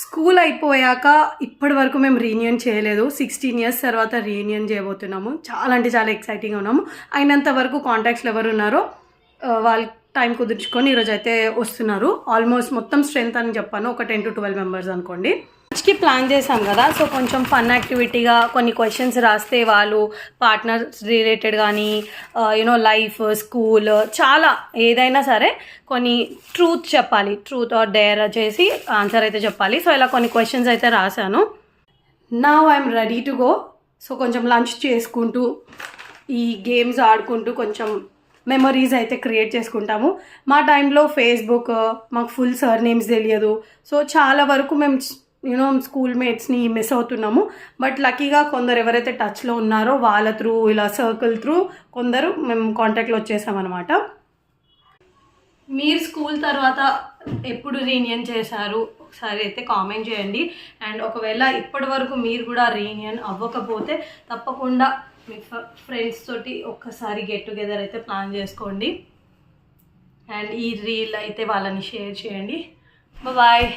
School అయిపోయాక ఇప్పటి వరకు మేము రీయూనియన్ చేయలేదు. 16 ఇయర్స్ తర్వాత రీయూనియన్ చేయబోతున్నాము. చాలా అంటే చాలా ఎక్సైటింగ్గా ఉన్నాము. అయినంత వరకు కాంటాక్ట్స్లో ఎవరు ఉన్నారో వాళ్ళు టైం కుదుర్చుకొని ఈరోజు అయితే వస్తున్నారు. ఆల్మోస్ట్ మొత్తం స్ట్రెంత్ అని చెప్పాను, ఒక 10 to 12 మెంబర్స్ అనుకోండి. కి ప్లాన్ చేశాం కదా, సో కొంచెం ఫన్ యాక్టివిటీగా కొన్ని క్వశ్చన్స్ రాస్తే వాళ్ళు పార్ట్నర్స్ రిలేటెడ్ కానీ లైఫ్, స్కూల్, చాలా ఏదైనా సరే కొన్ని ట్రూత్ చెప్పాలి, ట్రూత్ ఆర్ డేర్ చేసి ఆన్సర్ అయితే చెప్పాలి. సో ఇలా కొన్ని క్వశ్చన్స్ అయితే రాశాను. Now I'm ready to go. So కొంచెం లంచ్ చేసుకుంటూ ఈ గేమ్స్ ఆడుకుంటూ కొంచెం మెమరీస్ అయితే క్రియేట్ చేసుకుంటాము. మా టైంలో ఫేస్బుక్, మాకు ఫుల్ సర్ నేమ్స్ తెలియదు. సో చాలా వరకు మేము స్కూల్ మేట్స్ని మిస్ అవుతున్నాము. బట్ లక్కీగా కొందరు ఎవరైతే టచ్లో ఉన్నారో వాళ్ళ త్రూ, ఇలా సర్కిల్ త్రూ కొందరు మేము కాంటాక్ట్లో వచ్చేసామన్నమాట. మీరు స్కూల్ తర్వాత ఎప్పుడు రీయూనియన్ చేశారు ఒకసారి అయితే కామెంట్ చేయండి. అండ్ ఒకవేళ ఇప్పటి వరకు మీరు కూడా రీయూనియన్ అవ్వకపోతే తప్పకుండా మీ ఫ్రెండ్స్ తోటి ఒక్కసారి గెట్ టుగెదర్ అయితే ప్లాన్ చేసుకోండి. అండ్ ఈ రీల్ అయితే వాళ్ళని షేర్ చేయండి. బాయ్.